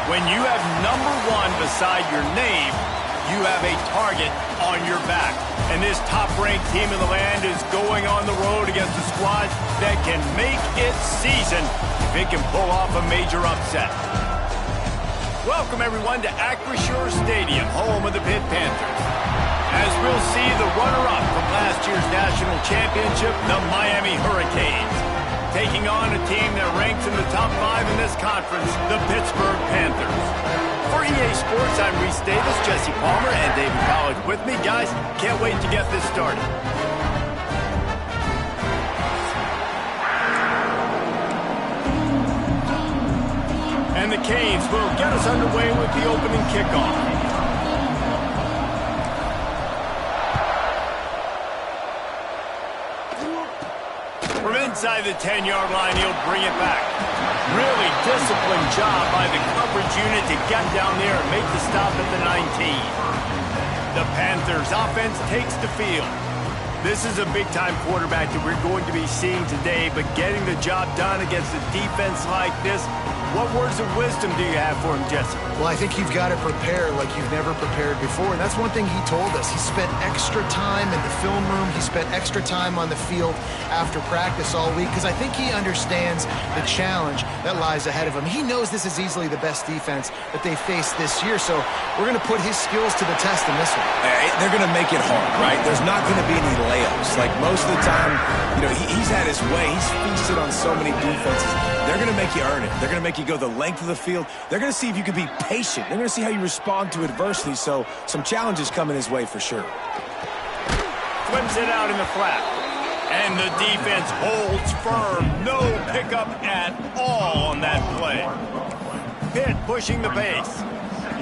When you have #1 beside your name, you have a target on your back. And this top-ranked team in the land is going on the road against a squad that can make its season if it can pull off a major upset. Welcome, everyone, to Acrisure Stadium, home of the Pitt Panthers. As we'll see the runner-up from last year's national championship, the Miami Hurricanes, taking on a team that ranks in the top 5 in this conference, the Pittsburgh Panthers. For EA Sports, I'm Reese Davis, Jesse Palmer, and David College with me. Guys, can't wait to get this started. And the Canes will get us underway with the opening kickoff. From inside the 10-yard line, he'll bring it back. Really disciplined job by the coverage unit to get down there and make the stop at the 19. The Panthers offense takes the field. This is a big-time quarterback that we're going to be seeing today, but getting the job done against a defense like this, what words of wisdom do you have for him, Jesse? Well, I think you've got to prepare like you've never prepared before, and that's one thing he told us. He spent extra time in the film room. He spent extra time on the field after practice all week because I think he understands the challenge that lies ahead of him. He knows this is easily the best defense that they faced this year, so we're going to put his skills to the test in this one. They're going to make it hard, right? There's not going to be any layups. Like most of the time, you know, he's had his way. He's feasted on so many defenses. They're going to make you earn it. They're going to make you go the length of the field. They're going to see if you can be patient. They're going to see how you respond to adversity. So some challenges coming his way for sure. Flips it out in the flat. And the defense holds firm. No pickup at all on that play. Pitt pushing the pace.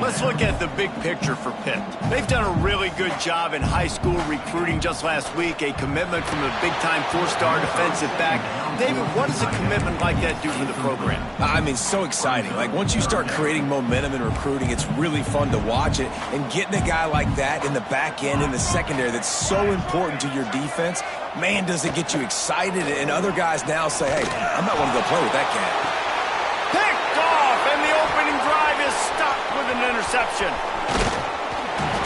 Let's look at the big picture for Pitt. They've done a really good job in high school recruiting just last week, a commitment from a big-time 4-star defensive back. David, what does a commitment like that do for the program? I mean, so exciting. Like, once you start creating momentum in recruiting, it's really fun to watch it. And getting a guy like that in the back end, in the secondary, that's so important to your defense, man, does it get you excited. And other guys now say, hey, I'm not going to go play with that cat. Picked off, and the opening drive is stopped with an interception.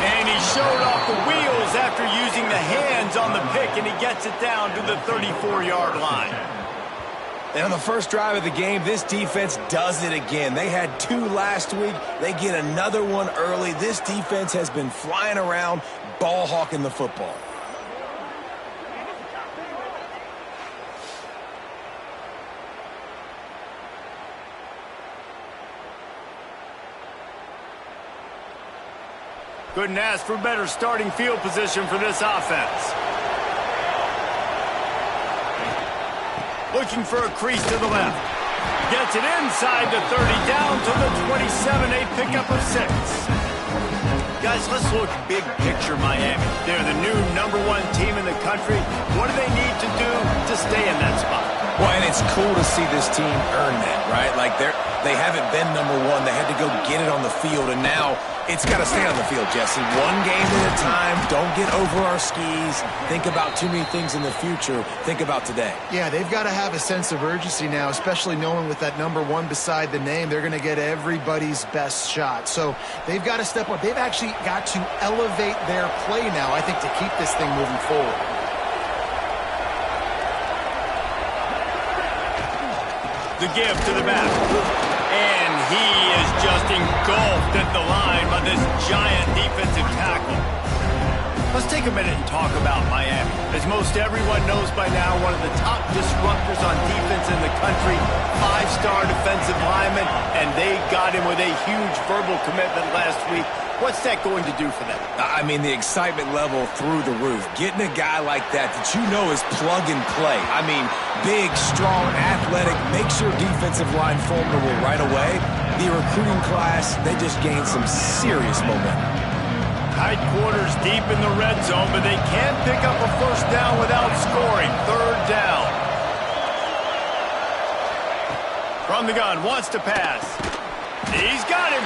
And he showed off the wheels after using the hands on the pick, and he gets it down to the 34-yard line. And on the first drive of the game, this defense does it again. They had 2 last week. They get another one early. This defense has been flying around, ball hawking the football. Couldn't ask for better starting field position for this offense. Looking for a crease to the left. Gets it inside the 30, down to the 27, a pickup of 6. Guys, let's look big picture Miami. They're the new #1 team in the country. What do they need to do to stay in that spot? Well, and it's cool to see this team earn that, right? Like, they haven't been #1. They had to go get it on the field, and now it's got to stay on the field, Jesse. One game at a time. Don't get over our skis. Think about too many things in the future. Think about today. Yeah, they've got to have a sense of urgency now, especially knowing with that #1 beside the name, they're going to get everybody's best shot. So they've got to step up. They've actually got to elevate their play now, I think, to keep this thing moving forward. The give to the back. And he is just engulfed at the line by this giant defensive tackle. Let's take a minute and talk about Miami. As most everyone knows by now, one of the top disruptors on defense in the country, 5-star defensive lineman, and they got him with a huge verbal commitment last week. What's that going to do for them? I mean, the excitement level through the roof. Getting a guy like that you know is plug and play. I mean, big, strong, athletic, makes your defensive line formidable right away. The recruiting class, they just gained some serious momentum. Tight quarters deep in the red zone, but they can't pick up a first down without scoring. 3rd down. From the gun, wants to pass. He's got him.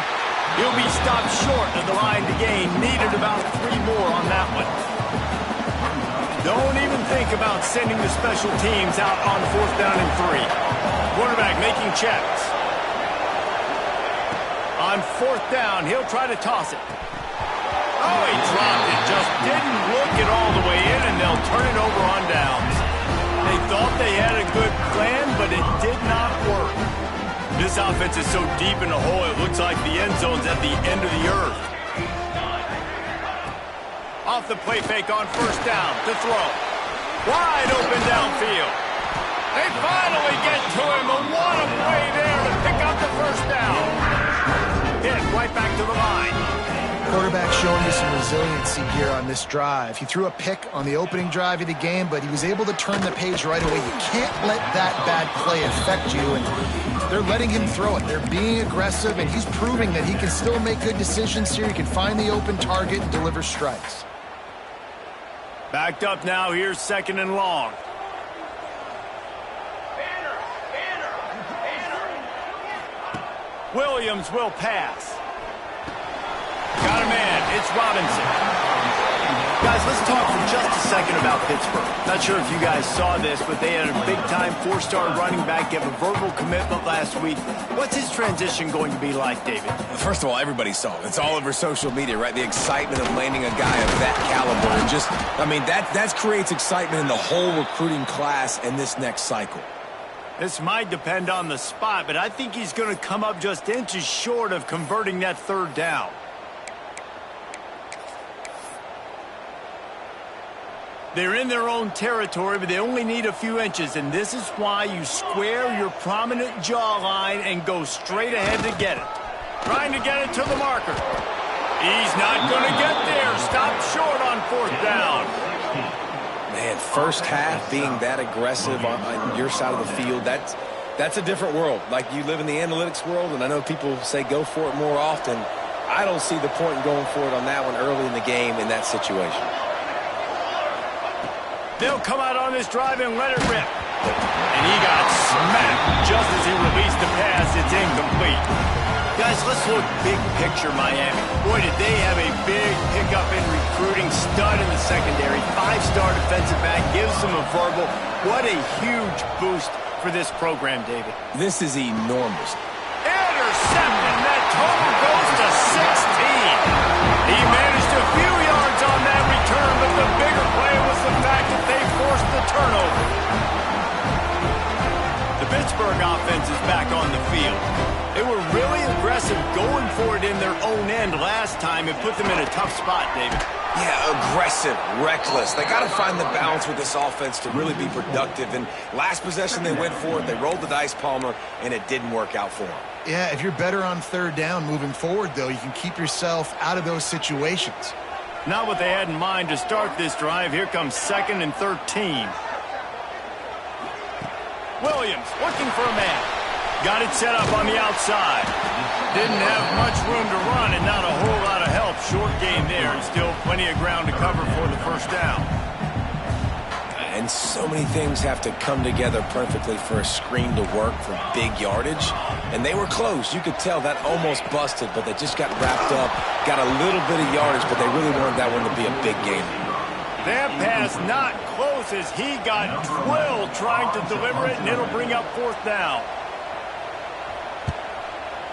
He'll be stopped short of the line to gain. Needed about 3 more on that one. Don't even think about sending the special teams out on 4th down and 3. Quarterback making checks. On fourth down, he'll try to toss it. Oh, he dropped it. Just didn't look it all the way in, and they'll turn it over on downs. They thought they had a good plan, but it did not work. This offense is so deep in the hole, it looks like the end zone's at the end of the earth. Off the play fake on first down to throw. Wide open downfield. They finally get to him, but what a play there to pick up the first down. Hit right back to the line. Quarterback showing you some resiliency here on this drive. He threw a pick on the opening drive of the game, but he was able to turn the page right away. You can't let that bad play affect you, and they're letting him throw it. They're being aggressive, and he's proving that he can still make good decisions here. He can find the open target and deliver strikes. Backed up now, here's second and long. Williams will pass. Got a man, it's Robinson. Guys, let's talk for just a second about Pittsburgh. Not sure if you guys saw this, but they had a big-time four-star running back give a verbal commitment last week. What's his transition going to be like, David? First of all, everybody saw it. It's all over social media, right? The excitement of landing a guy of that caliber. And just, I mean, that creates excitement in the whole recruiting class in this next cycle. This might depend on the spot, but I think he's going to come up just inches short of converting that third down. They're in their own territory, but they only need a few inches, and this is why you square your prominent jawline and go straight ahead to get it. Trying to get it to the marker. He's not going to get there. Stop short on fourth down. Man, first half being that aggressive on your side of the field, that's a different world. Like, you live in the analytics world, and I know people say go for it more often. I don't see the point in going for it on that one early in the game in that situation. They'll come out on this drive and let it rip. And he got smacked just as he released the pass. It's incomplete. Guys, let's look big picture Miami. Boy, did they have a big pickup in recruiting. Stud in the secondary. Five-star defensive back. Gives them a verbal. What a huge boost for this program, David. This is enormous. Intercepted. That total goes to 16. He managed a few yards on that return, but the bigger play was the fact that they forced the turnover. The Pittsburgh offense is back on the field. They were really aggressive going for it in their own end last time and put them in a tough spot, David. Yeah, aggressive, reckless. They got to find the balance with this offense to really be productive. And last possession, they went for it. They rolled the dice, Palmer, and it didn't work out for them. Yeah, if you're better on third down moving forward, though, you can keep yourself out of those situations. Not what they had in mind to start this drive. Here comes 2nd and 13. Williams looking for a man. Got it set up on the outside. Didn't have much room to run and not a whole lot of help. Short game there and still plenty of ground to cover for the first down. And so many things have to come together perfectly for a screen to work for big yardage. And they were close. You could tell that almost busted, but they just got wrapped up, got a little bit of yardage, but they really wanted that one to be a big game. That pass not close as he got drilled trying to deliver it, and it'll bring up fourth down.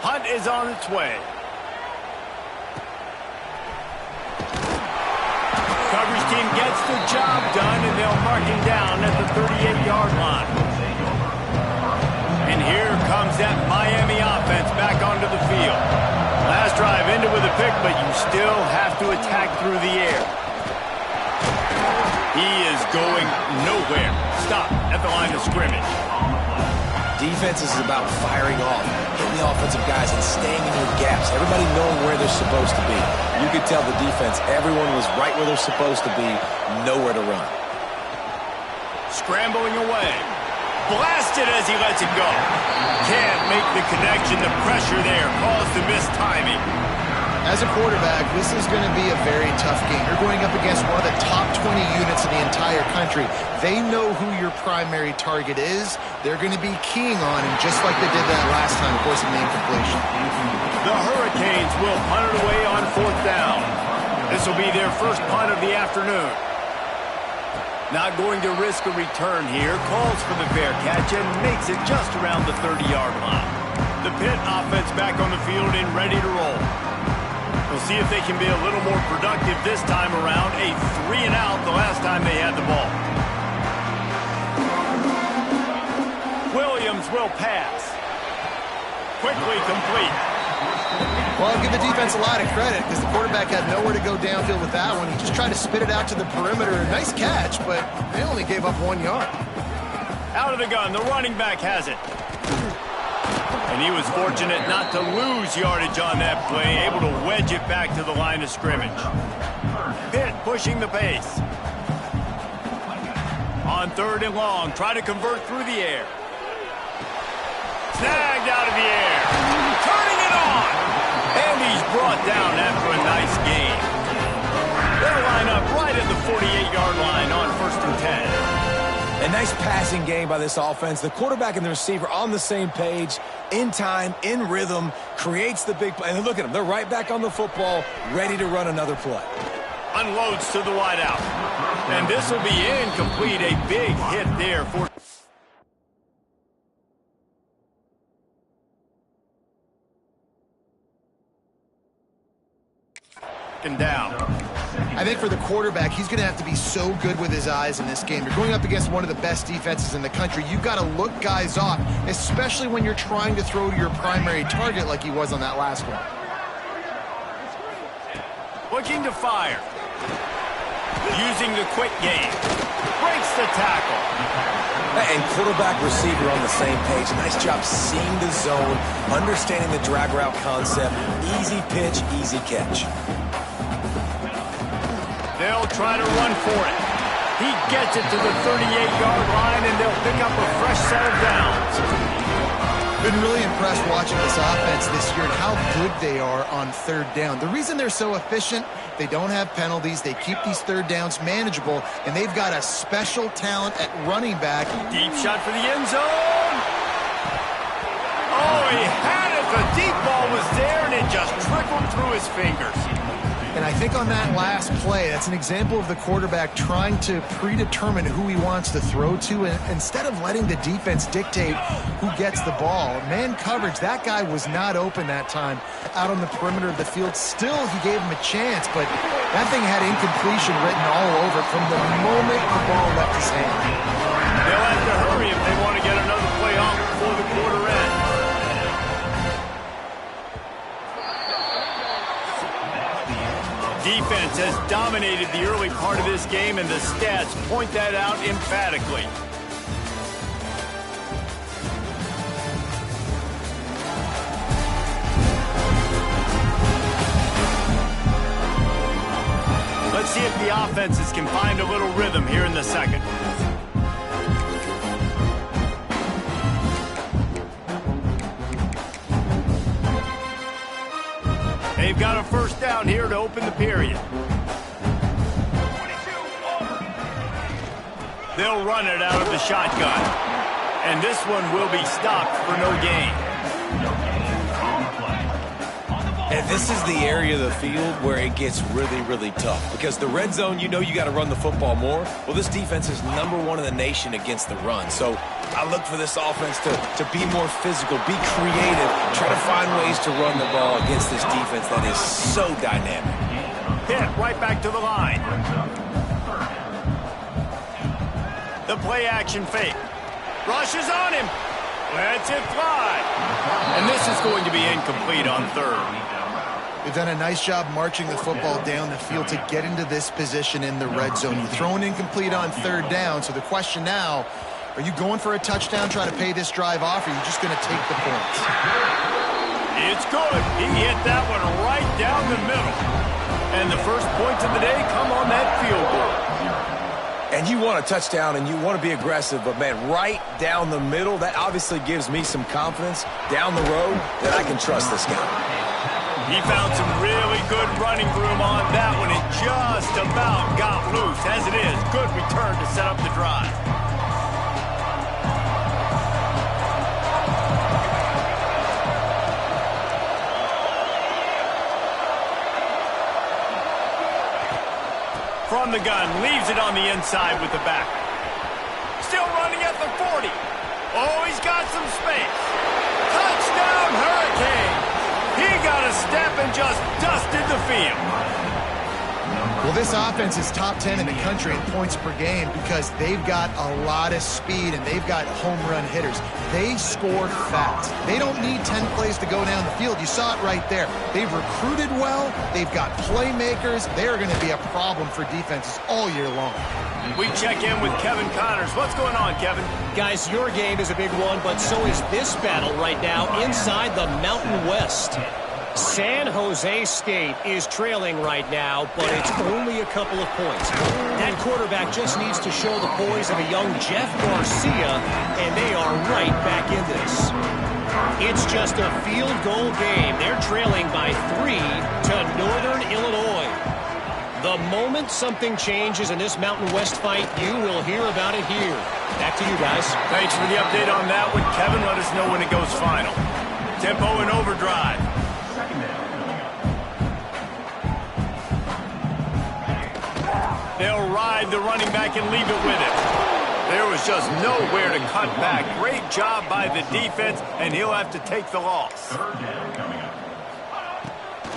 Hunt is on its way. Coverage team gets the job done, and they'll mark him down at the 38-yard line. And here comes that Miami offense back onto the field. Last drive ended with a pick, but you still have to attack through the air. He is going nowhere. Stop at the line of scrimmage. Defense is about firing off, hitting the offensive guys and staying in your gaps. Everybody knowing where they're supposed to be. You could tell the defense, everyone was right where they're supposed to be, nowhere to run. Scrambling away. Blasted as he lets it go. Can't make the connection. The pressure there caused the missed timing. As a quarterback, this is going to be a very tough game. You're going up against one of the top 20 units in the entire country. They know who your primary target is. They're going to be keying on him, just like they did that last time, of course, in the incompletion. The Hurricanes will punt it away on fourth down. This will be their first punt of the afternoon. Not going to risk a return here. Calls for the fair catch and makes it just around the 30-yard line. The Pitt offense back on the field and ready to roll. We'll see if they can be a little more productive this time around. A 3-and-out the last time they had the ball. Williams will pass. Quickly complete. Well, I'll give the defense a lot of credit because the quarterback had nowhere to go downfield with that one. He just tried to spit it out to the perimeter. Nice catch, but they only gave up 1 yard. Out of the gun, the running back has it. And he was fortunate not to lose yardage on that play, able to wedge it back to the line of scrimmage. Pitt pushing the pace. On 3rd and long, try to convert through the air. Snagged out of the air. Turning it on. And he's brought down after a nice gain. They'll line up right at the 48-yard line on 1st and 10. A nice passing game by this offense. The quarterback and the receiver on the same page, in time, in rhythm, creates the big play. And look at them. They're right back on the football, ready to run another play. Unloads to the wideout. And this will be incomplete. A big hit there for... down. I think for the quarterback, he's going to have to be so good with his eyes in this game. You're going up against one of the best defenses in the country. You've got to look guys off, especially when you're trying to throw to your primary target like he was on that last one. Looking to fire. Using the quick game. Breaks the tackle. And quarterback receiver on the same page. Nice job seeing the zone, understanding the drag route concept. Easy pitch, easy catch. They'll try to run for it. He gets it to the 38-yard line, and they'll pick up a fresh set of downs. Been really impressed watching this offense this year and how good they are on 3rd down. The reason they're so efficient, they don't have penalties. They keep these 3rd downs manageable, and they've got a special talent at running back. Deep shot for the end zone. Oh, he had it. The deep ball was there, and it just trickled through his fingers. And I think on that last play, that's an example of the quarterback trying to predetermine who he wants to throw to, and instead of letting the defense dictate who gets the ball. Man coverage, that guy was not open that time out on the perimeter of the field. Still, he gave him a chance, but that thing had incompletion written all over from the moment the ball left his hand. They'll have to hurry if they want to get another play off before the quarter ends. Defense has dominated the early part of this game, and the stats point that out emphatically. Let's see if the offenses can find a little rhythm here in the second. They've got a 1st down here to open the period. They'll run it out of the shotgun. And this one will be stopped for no gain. And this is the area of the field where it gets really, really tough. Because the red zone, you know you got to run the football more. Well, this defense is #1 in the nation against the run. So I look for this offense to be more physical, be creative, try to find ways to run the ball against this defense that is so dynamic. Pitt right back to the line. The play action fake. Rushes on him. Lets it fly. And this is going to be incomplete on 3rd. They've done a nice job marching the football down the field to get into this position in the red zone. You throw an incomplete on 3rd down, so the question now, are you going for a touchdown, try to pay this drive off, or are you just going to take the points? It's good. He hit that one right down the middle. And the first points of the day come on that field goal. And you want a touchdown and you want to be aggressive, but, man, right down the middle, that obviously gives me some confidence down the road that I can trust this guy. He found some really good running room on that one. It just about got loose. As it is, good return to set up the drive. From the gun, leaves it on the inside with the back. Still running at the 40. Oh, he's got some space. Touchdown, and just dusted the field. Well, this offense is top 10 in the country in points per game because they've got a lot of speed and they've got home run hitters. They score fast. They don't need 10 plays to go down the field. You saw it right there. They've recruited well. They've got playmakers. They're going to be a problem for defenses all year long. We check in with Kevin Connors. What's going on, Kevin? Guys, your game is a big one, but so is this battle right now inside the Mountain West. San Jose State is trailing right now, but it's only a couple of points. That quarterback just needs to show the poise of a young Jeff Garcia, and they are right back in this. It's just a field goal game. They're trailing by 3 to Northern Illinois. The moment something changes in this Mountain West fight, you will hear about it here. Back to you guys. Thanks for the update on that one, Kevin. Let us know when it goes final. Tempo and overdrive. They'll ride the running back and leave it with him. There was just nowhere to cut back. Great job by the defense, and he'll have to take the loss.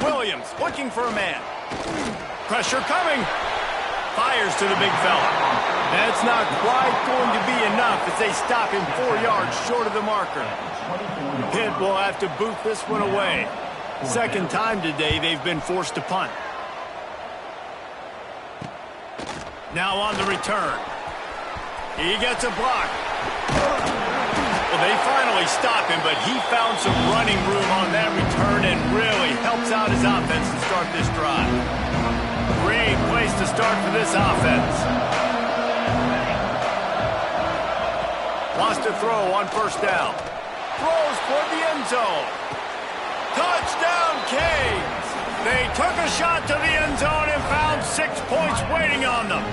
Williams looking for a man. Pressure coming. Fires to the big fella. That's not quite going to be enough as they stop him 4 yards short of the marker. Pitt will have to boot this one away. Second time today they've been forced to punt. Now on the return. He gets a block. Well, they finally stop him, but he found some running room on that return and really helps out his offense to start this drive. Great place to start for this offense. Wants to throw on first down. Throws for the end zone. Touchdown, Canes! They took a shot to the end zone and found 6 points waiting on them.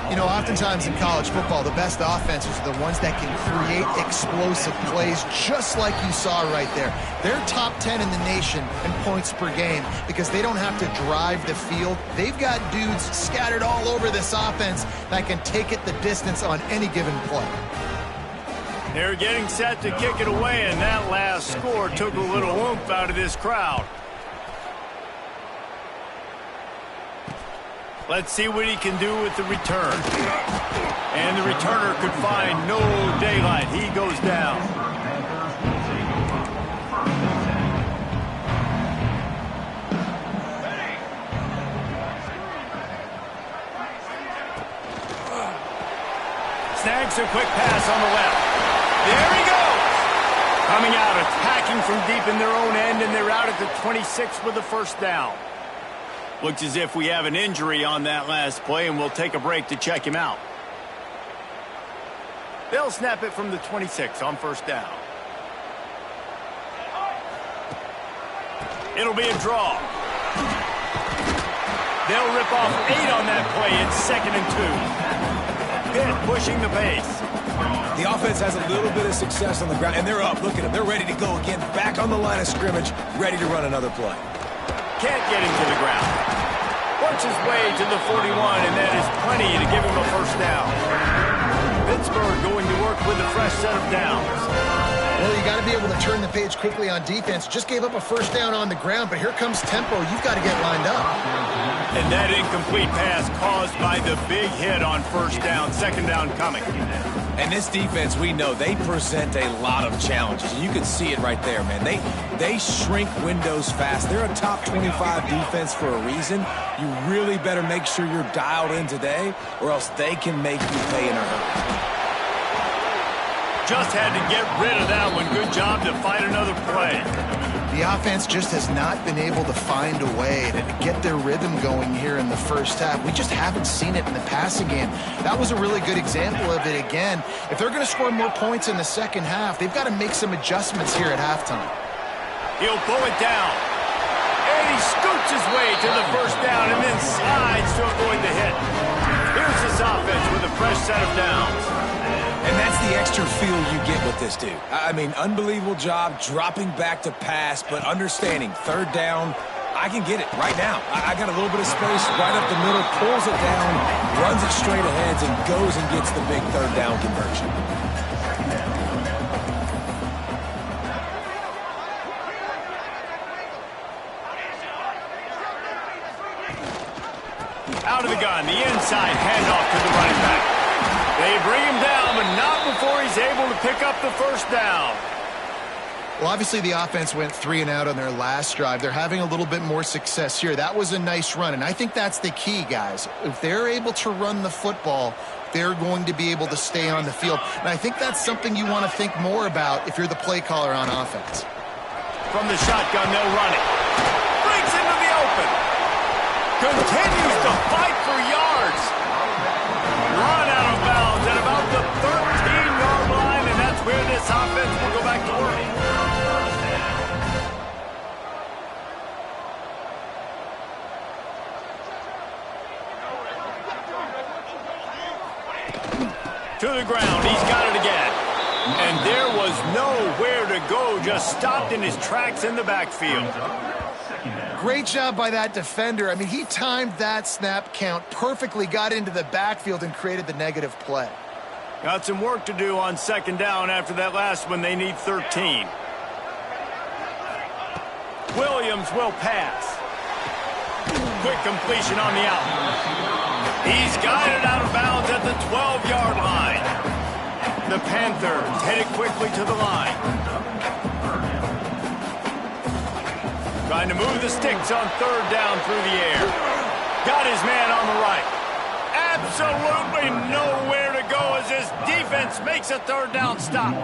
You know, oftentimes in college football, the best offenses are the ones that can create explosive plays, just like you saw right there. They're top 10 in the nation in points per game because they don't have to drive the field. They've got dudes scattered all over this offense that can take it the distance on any given play. They're getting set to kick it away, and that last score took a little oomph out of this crowd. Let's see what he can do with the return. And the returner could find no daylight. He goes down. Snags a quick pass on the left. There he goes! Coming out, attacking from deep in their own end, and they're out at the 26 with the first down. Looks as if we have an injury on that last play, and we'll take a break to check him out. They'll snap it from the 26 on first down. It'll be a draw. They'll rip off 8 on that play. It's 2nd and 2. Pitt pushing the pace. The offense has a little bit of success on the ground, and they're up. Look at them. They're ready to go again. Back on the line of scrimmage, ready to run another play. Can't get him to the ground. Works his way to the 41, and that is plenty to give him a first down. Pittsburgh going to work with a fresh set of downs. Well, you got to be able to turn the page quickly on defense. Just gave up a first down on the ground, but here comes tempo. You've got to get lined up. And that incomplete pass caused by the big hit on first down. Second down coming. And this defense, we know, they present a lot of challenges. You can see it right there, man. They shrink windows fast. They're a top 25 defense for a reason. You really better make sure you're dialed in today, or else they can make you pay in a hurry. Just had to get rid of that one. Good job to find another play. The offense just has not been able to find a way to get their rhythm going here in the first half. We just haven't seen it in the passing game. That was a really good example of it again. If they're going to score more points in the second half, they've got to make some adjustments here at halftime. He'll pull it down. And he scoots his way to the first down and then slides to avoid the hit. Here's this offense with a fresh set of downs. And that's the extra feel you get with this dude. I mean, unbelievable job dropping back to pass, but understanding third down, I can get it right now. I got a little bit of space right up the middle, pulls it down, runs it straight ahead, and goes and gets the big third down conversion. Out of the gun, the inside handoff to the running back. They bring him down, but not before he's able to pick up the first down. Well, obviously the offense went 3 and out on their last drive. They're having a little bit more success here. That was a nice run, and I think that's the key, guys. If they're able to run the football, they're going to be able to stay on the field. And I think that's something you want to think more about if you're the play caller on offense. From the shotgun, they'll run it. Breaks into the open. Continues to fight for yards. Run out of bounds at about the 13-yard line, and that's where this offense will go back to work. To the ground, he's got it again. And there was nowhere to go, just stopped in his tracks in the backfield. Great job by that defender. I mean, he timed that snap count perfectly, got into the backfield and created the negative play. Got some work to do on second down after that last one. They need 13. Williams will pass. Quick completion on the out. He's got it out of bounds at the 12-yard line. The Panthers headed quickly to the line. Trying to move the sticks on third down through the air. Got his man on the right. Absolutely nowhere to go as his defense makes a third down stop.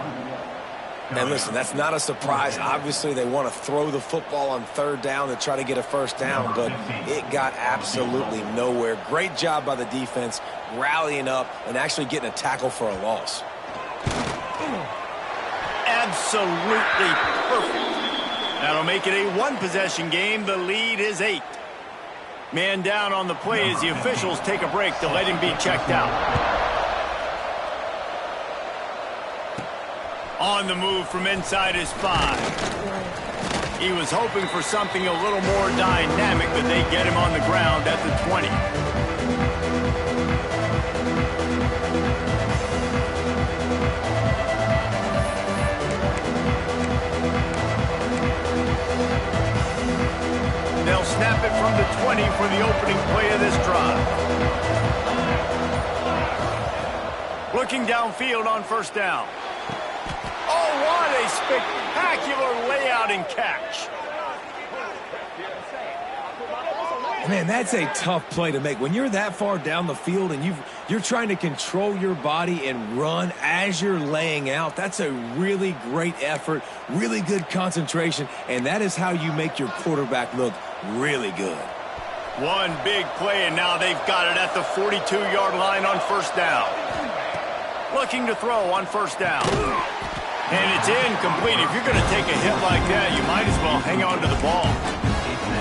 And listen, that's not a surprise. Obviously, they want to throw the football on third down to try to get a first down, but it got absolutely nowhere. Great job by the defense rallying up and actually getting a tackle for a loss. Absolutely perfect. That'll make it a one-possession game. The lead is 8. Man down on the play as the officials take a break to let him be checked out. On the move from inside his 5. He was hoping for something a little more dynamic, but they get him on the ground at the 20. They'll snap it from the 20 for the opening play of this drive. Looking downfield on first down. Oh, what a spectacular layout and catch. Man, that's a tough play to make. When you're that far down the field and you're trying to control your body and run as you're laying out, that's a really great effort, really good concentration, and that is how you make your quarterback look really good. One big play, and now they've got it at the 42-yard line on first down. Looking to throw on first down. And it's incomplete. If you're going to take a hit like that, you might as well hang on to the ball.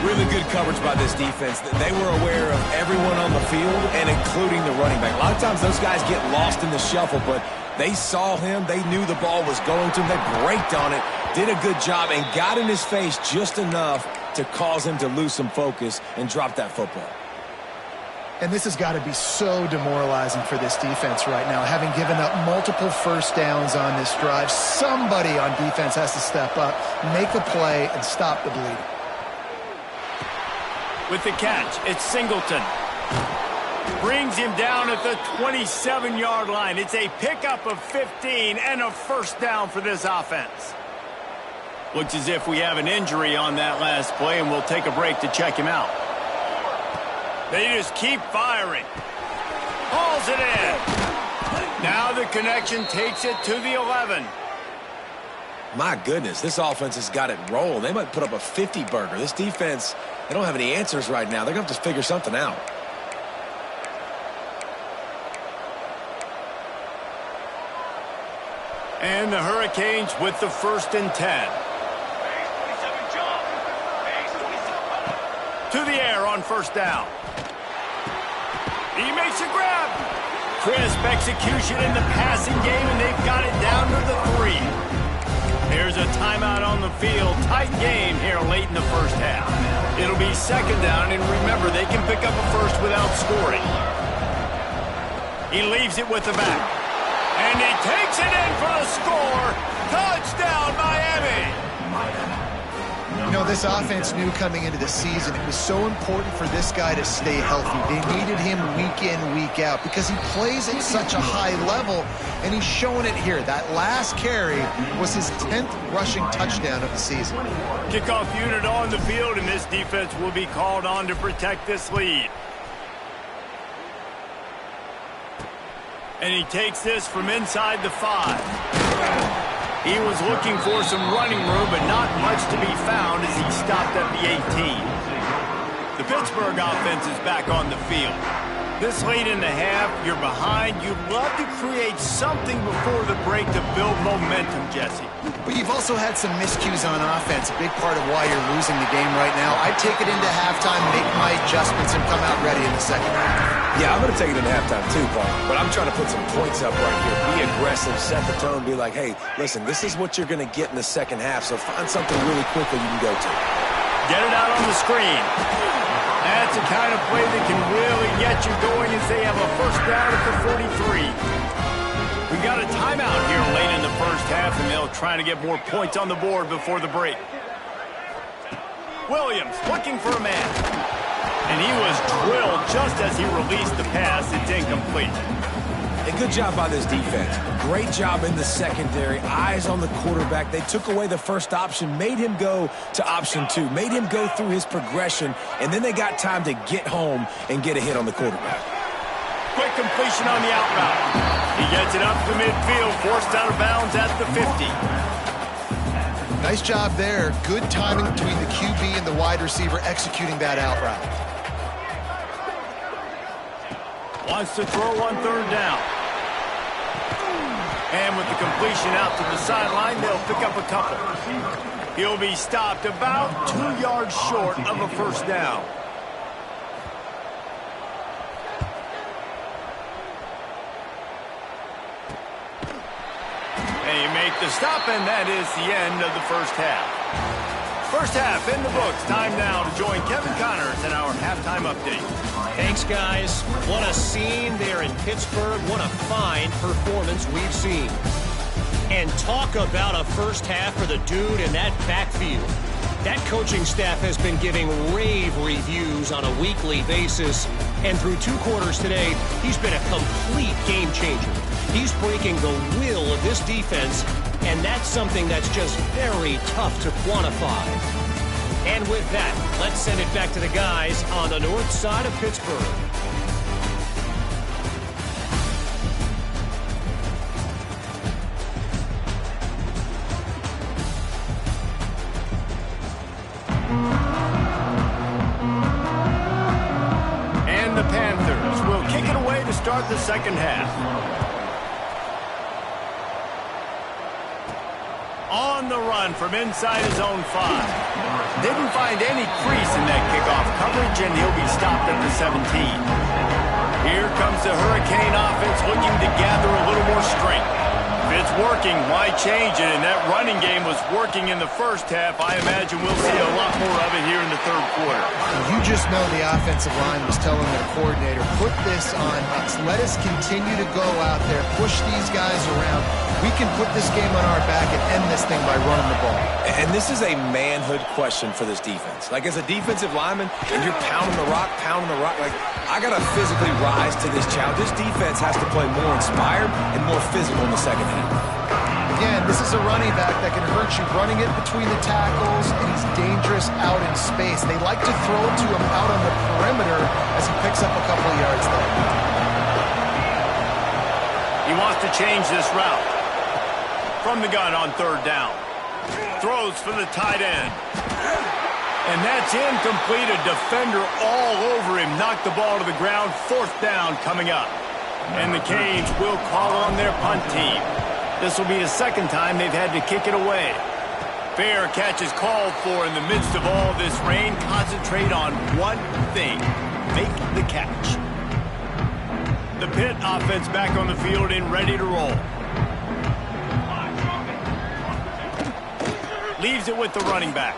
Really good coverage by this defense. They were aware of everyone on the field and including the running back. A lot of times those guys get lost in the shuffle, but they saw him. They knew the ball was going to him. They braked on it, did a good job, and got in his face just enough to cause him to lose some focus and drop that football. And this has got to be so demoralizing for this defense right now, having given up multiple first downs on this drive. Somebody on defense has to step up, make the play, and stop the bleeding. With the catch, it's Singleton. Brings him down at the 27-yard line. It's a pickup of 15 and a first down for this offense. Looks as if we have an injury on that last play, and we'll take a break to check him out. They just keep firing. Hauls it in. Now the connection takes it to the 11. My goodness, this offense has got it rolling. They might put up a 50-burger. This defense, they don't have any answers right now. They're going to have to figure something out. And the Hurricanes with the 1st and 10. To the air on first down. He makes a grab. Crisp execution in the passing game, and they've got it down to the 3. Here's a timeout on the field. Tight game here late in the first half. It'll be second down, and remember, they can pick up a first without scoring. He leaves it with the back. And he takes it in for the score. Touchdown, Miami. know, this offense knew coming into the season it was so important for this guy to stay healthy. They needed him week in, week out because he plays at such a high level, and he's showing it here. That last carry was his 10th rushing touchdown of the season. Kickoff unit on the field, and this defense will be called on to protect this lead. And he takes this from inside the 5. He was looking for some running room, but not much to be found as he stopped at the 18. The Pittsburgh offense is back on the field. This late in the half, you're behind. You'd love to create something before the break to build momentum, Jesse. But you've also had some miscues on offense, a big part of why you're losing the game right now. I'd take it into halftime, make my adjustments, and come out ready in the second half. Yeah, I'm going to take it into halftime too, Paul. But I'm trying to put some points up right here. Be aggressive, set the tone, be like, hey, listen, this is what you're going to get in the second half, so find something really quickly you can go to. Get it out on the screen. That's the kind of play that can really get you going as they have a first down at the 43. We got a timeout here late in the first half, and they'll try to get more points on the board before the break. Williams looking for a man. And he was drilled just as he released the pass. It's incomplete. A good job by this defense. Great job in the secondary. Eyes on the quarterback. They took away the first option, made him go to option 2, made him go through his progression, and then they got time to get home and get a hit on the quarterback. Quick completion on the out route. He gets it up to midfield, forced out of bounds at the 50. Nice job there. Good timing between the QB and the wide receiver executing that out route. Wants to throw on third down. And with the completion out to the sideline, they'll pick up a couple. He'll be stopped about 2 yards short of a first down. And you make the stop, and that is the end of the first half. First half in the books. Time now to join Kevin Connors in our halftime update. Thanks, guys. What a scene there in Pittsburgh. What a fine performance we've seen. And talk about a first half for the dude in that backfield. That coaching staff has been giving rave reviews on a weekly basis. And through 2 quarters today, he's been a complete game changer. He's breaking the will of this defense, and that's something that's just very tough to quantify. And with that, let's send it back to the guys on the north side of Pittsburgh. And the Panthers will kick it away to start the second half. On the run from inside his own 5. Didn't find any crease in that kickoff coverage, and he'll be stopped at the 17. Here comes the Hurricane offense looking to gather a little more strength. If it's working, why change it? And that running game was working in the first half. I imagine we'll see a lot more of it here in the third quarter. You just know the offensive line was telling their coordinator, put this on us. Let us continue to go out there, push these guys around. We can put this game on our back and end this thing by running the ball. And this is a manhood question for this defense. Like, as a defensive lineman, and you're pounding the rock, like, I got to physically rise to this challenge. This defense has to play more inspired and more physical in the second half. Again, this is a running back that can hurt you running it between the tackles, and he's dangerous out in space. They like to throw it to him out on the perimeter as he picks up a couple of yards there. He wants to change this route. From the gun on third down. Throws for the tight end. And that's incomplete. A defender all over him. Knocked the ball to the ground. Fourth down coming up. And the Canes will call on their punt team. This will be the second time they've had to kick it away. Fair catch is called for in the midst of all this rain. Concentrate on one thing. Make the catch. The Pitt offense back on the field and ready to roll. Leaves it with the running back.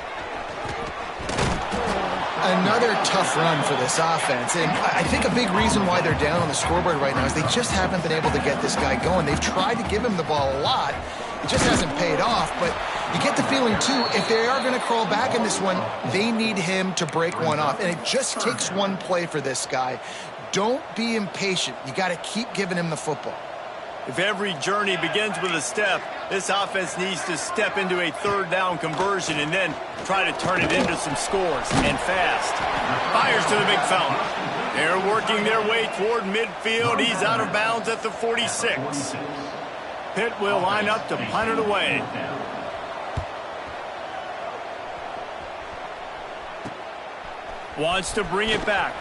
Another tough run for this offense, and I think a big reason why they're down on the scoreboard right now is they just haven't been able to get this guy going. They've tried to give him the ball a lot. It just hasn't paid off, but you get the feeling, too, if they are going to crawl back in this one, they need him to break one off. And it just takes one play for this guy. Don't be impatient. You got to keep giving him the football. If every journey begins with a step, this offense needs to step into a third down conversion and then try to turn it into some scores, and fast. Fires to the big fella. They're working their way toward midfield. He's out of bounds at the 46. Pitt will line up to punt it away. Wants to bring it back.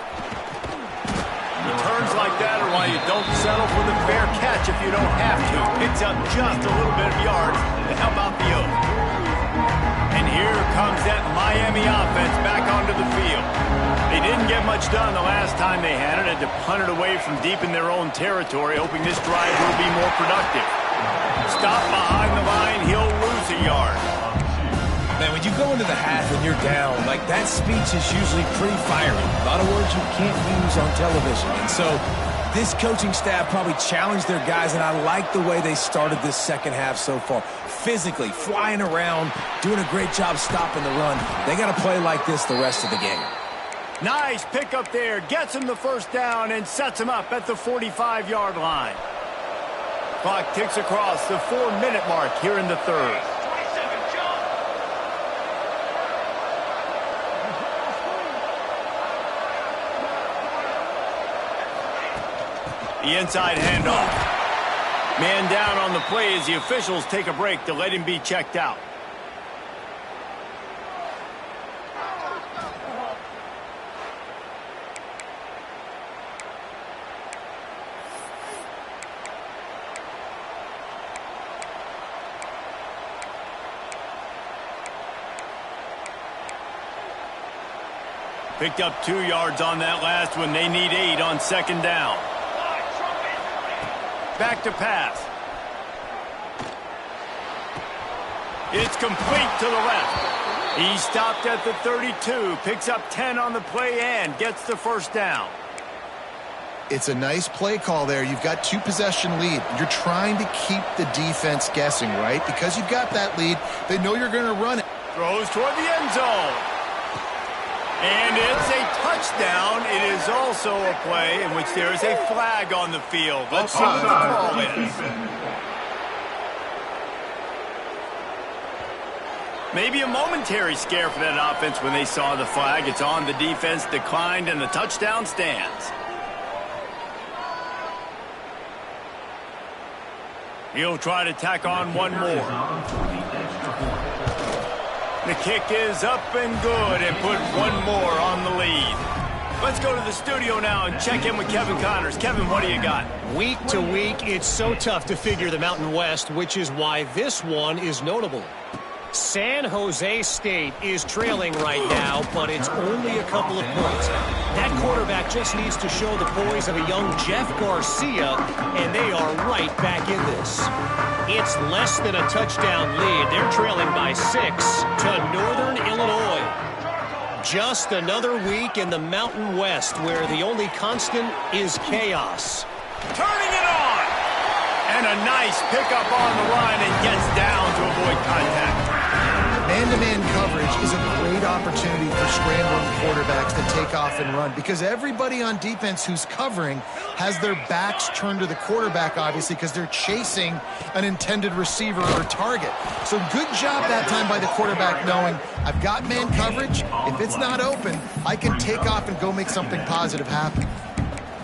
Returns like that are why you don't settle for the fair catch if you don't have to. Picks up just a little bit of yards to help out the Oak. And here comes that Miami offense back onto the field. They didn't get much done the last time they had it. Had to punt it away from deep in their own territory, hoping this drive will be more productive. Stop behind the line, he'll lose a yard. Man, when you go into the half and you're down, like that speech is usually pretty fiery. A lot of words you can't use on television. And so this coaching staff probably challenged their guys, and I like the way they started this second half so far. Physically, flying around, doing a great job stopping the run. They got to play like this the rest of the game. Nice pick up there. Gets him the first down and sets him up at the 45-yard line. Clock ticks across the 4-minute mark here in the third. The inside handoff. Man down on the play as the officials take a break to let him be checked out. Picked up 2 yards on that last one. They need 8 on second down. Back to pass. It's complete to the left. He stopped at the 32, picks up 10 on the play and gets the first down. It's a nice play call there. You've got 2-possession lead. You're trying to keep the defense guessing, right? Because you've got that lead, they know you're going to run it. Throws toward the end zone. And it's a touchdown. It is also a play in which there is a flag on the field. Let's see what the call is. Maybe a momentary scare for that offense when they saw the flag. It's on, the defense declined, and the touchdown stands. He'll try to tack on one more. The kick is up and good and put one more on the lead. Let's go to the studio now and check in with Kevin Connors. Kevin, what do you got? Week to week, it's so tough to figure the Mountain West, which is why this one is notable. San Jose State is trailing right now, but it's only a couple of points. That quarterback just needs to show the poise of a young Jeff Garcia, and they are right back in this. It's less than a touchdown lead. They're trailing by 6 to Northern Illinois. Just another week in the Mountain West where the only constant is chaos. Turning it on! And a nice pickup on the line and gets down to avoid contact. Man-to-man coverage is a great opportunity for scrambling quarterbacks to take off and run because everybody on defense who's covering has their backs turned to the quarterback, obviously, because they're chasing an intended receiver or target. So good job that time by the quarterback knowing I've got man coverage. If it's not open, I can take off and go make something positive happen.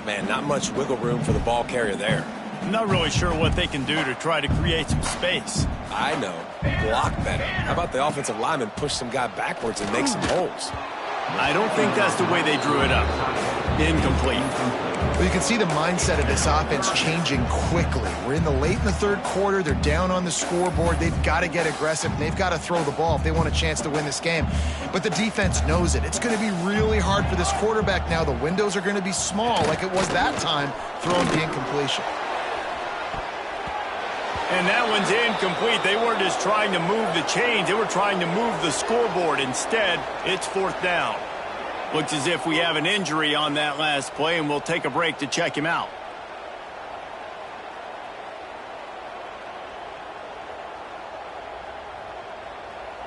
Man, not much wiggle room for the ball carrier there. I'm not really sure what they can do to try to create some space. I know. Block better. How about the offensive lineman push some guy backwards and make some holes? I don't think that's the way they drew it up. Incomplete. Well, you can see the mindset of this offense changing quickly. We're in the third quarter. They're down on the scoreboard. They've got to get aggressive, and they've got to throw the ball if they want a chance to win this game. But the defense knows it. It's going to be really hard for this quarterback now. The windows are going to be small like it was that time throwing the incompletion. And that one's incomplete. They weren't just trying to move the chains. They were trying to move the scoreboard. Instead, it's fourth down. Looks as if we have an injury on that last play, and we'll take a break to check him out.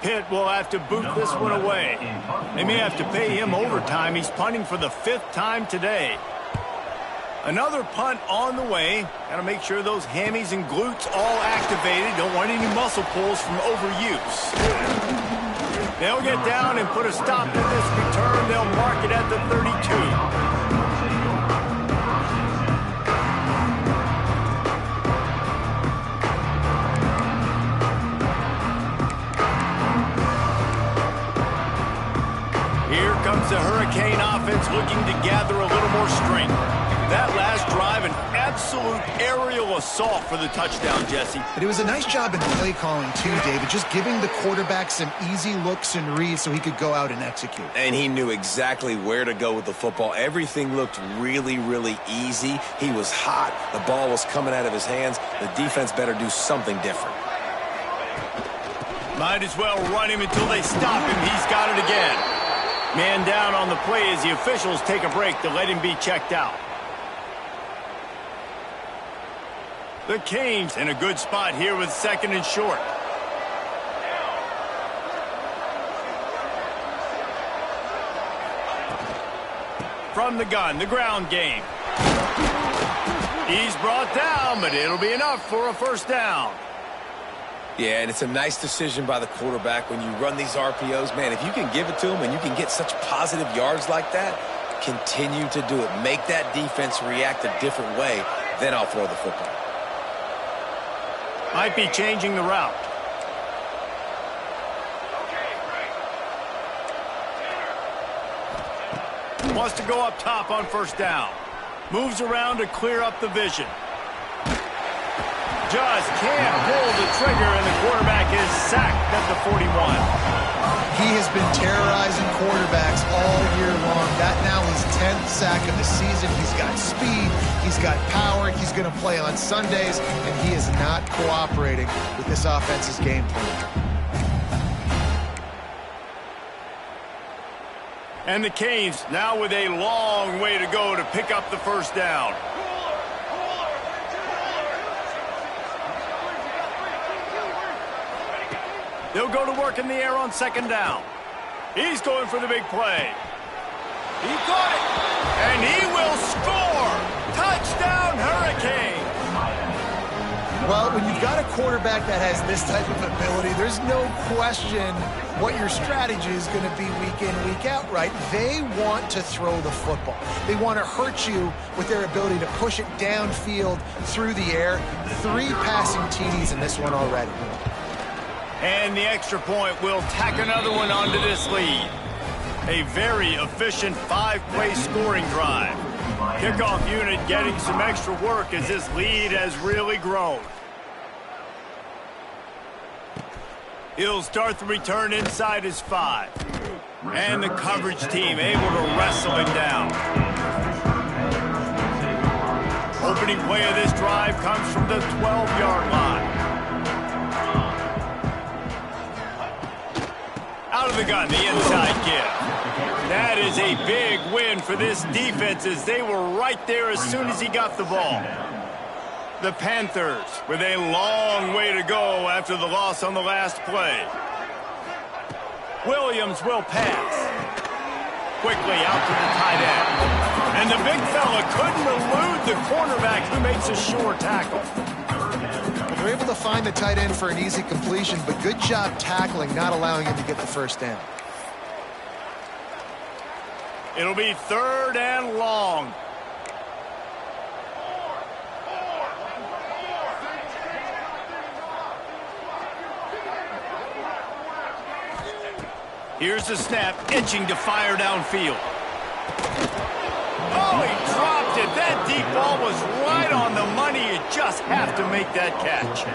Pitt will have to boot this one away. They may have to pay him overtime. He's punting for the 5th time today. Another punt on the way. Got to make sure those hammies and glutes all activated. Don't want any muscle pulls from overuse. They'll get down and put a stop to this return. They'll mark it at the 32. Here comes the Hurricane offense looking to gather a little more strength. That last drive, an absolute aerial assault for the touchdown, Jesse. But it was a nice job in play calling, too, David, just giving the quarterback some easy looks and reads so he could go out and execute. And he knew exactly where to go with the football. Everything looked really, really easy. He was hot. The ball was coming out of his hands. The defense better do something different. Might as well run him until they stop him. He's got it again. Man down on the play as the officials take a break to let him be checked out. The Canes in a good spot here with 2nd and short. From the gun, the ground game. He's brought down, but it'll be enough for a 1st down. Yeah, and it's a nice decision by the quarterback when you run these RPOs. Man, if you can give it to him and you can get such positive yards like that, continue to do it. Make that defense react a different way, then I'll throw the football. Might be changing the route. Wants to go up top on 1st down. Moves around to clear up the vision. Just can't pull the trigger, and the quarterback is sacked at the 41. He has been terrorizing quarterbacks all year long. That now his 10th sack of the season. He's got speed. He's got power. He's going to play on Sundays, and he is not cooperating with this offense's game plan. And the Canes now with a long way to go to pick up the 1st down. They'll go to work in the air on 2nd down. He's going for the big play. He caught it, and he will score. Touchdown, Hurricane. Well, when you've got a quarterback that has this type of ability, there's no question what your strategy is going to be week in, week out, right? They want to throw the football. They want to hurt you with their ability to push it downfield through the air. 3 passing TDs in this one already. And the extra point will tack another one onto this lead. A very efficient 5-play scoring drive. Kickoff unit getting some extra work as this lead has really grown. He'll start the return inside his 5. And the coverage team able to wrestle him down. Opening play of this drive comes from the 12-yard line. Out of the gun, the inside give. That is a big win for this defense as they were right there as soon as he got the ball. The Panthers with a long way to go after the loss on the last play. Williams will pass. Quickly out to the tight end. And the big fella couldn't elude the cornerback who makes a sure tackle. They're able to find the tight end for an easy completion, but good job tackling, not allowing him to get the 1st down. It'll be 3rd and long. Here's the snap, itching to fire downfield. Oh, he dropped it. That deep ball was right on the money. You just have to make that catch.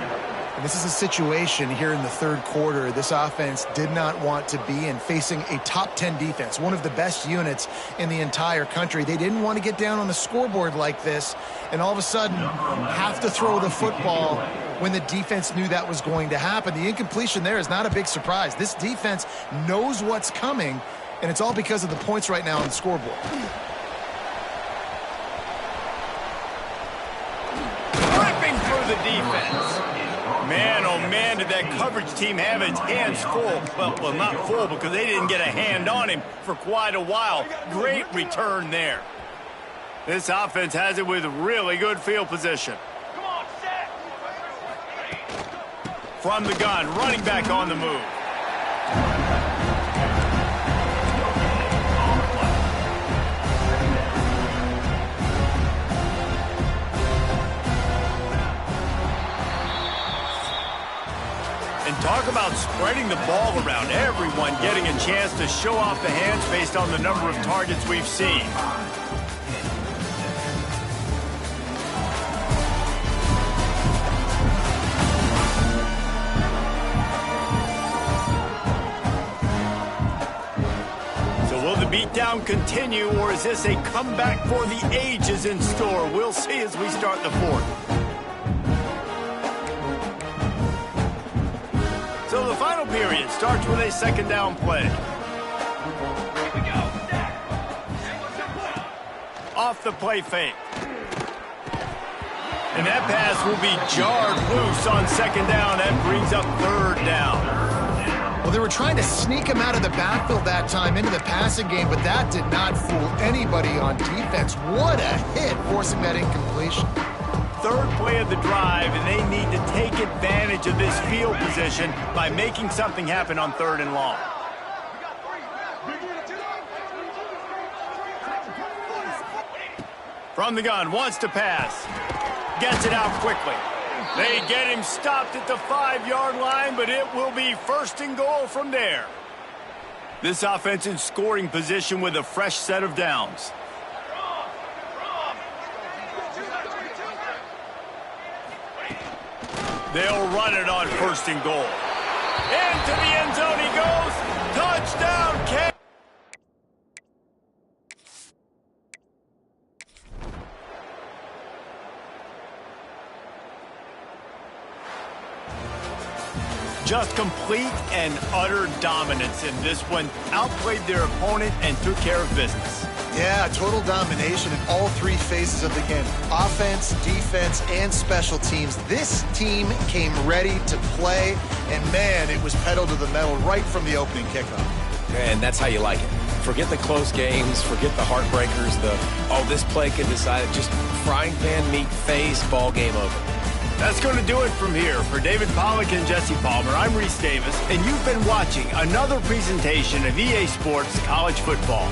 And this is a situation here in the 3rd quarter this offense did not want to be in, facing a top 10 defense, one of the best units in the entire country. They didn't want to get down on the scoreboard like this and all of a sudden have to throw the football when the defense knew that was going to happen. The incompletion there is not a big surprise. This defense knows what's coming, and it's all because of the points right now on the scoreboard. Ripping through the defense. Man, oh man, man did that coverage team have its hands full. Well, not full because they didn't get a hand on him for quite a while. Great return there. This offense has it with really good field position. From the gun, running back on the move. And talk about spreading the ball around. Everyone getting a chance to show off the hands based on the number of targets we've seen. Will the beatdown continue, or is this a comeback for the ages in store? We'll see as we start the fourth. So the final period starts with a second down play. Here we go. Off the play fake. And that pass will be jarred loose on second down. That brings up third down. Well, they were trying to sneak him out of the backfield that time into the passing game, but that did not fool anybody on defense. What a hit, forcing that incompletion. Third play of the drive, and they need to take advantage of this field position by making something happen on third and long. From the gun, wants to pass. Gets it out quickly. They get him stopped at the 5-yard line, but it will be first and goal from there. This offense in scoring position with a fresh set of downs. They'll run it on first and goal. Into the end zone he goes. Touchdown, K. Just complete and utter dominance in this one. Outplayed their opponent and took care of business. Yeah, total domination in all three phases of the game. Offense, defense, and special teams. This team came ready to play, and man, it was pedal to the metal right from the opening kickoff. And that's how you like it. Forget the close games, forget the heartbreakers, this play can decide it. Just frying pan meet face, ball game over. That's going to do it from here. For David Pollack and Jesse Palmer, I'm Reese Davis, and you've been watching another presentation of EA Sports College Football.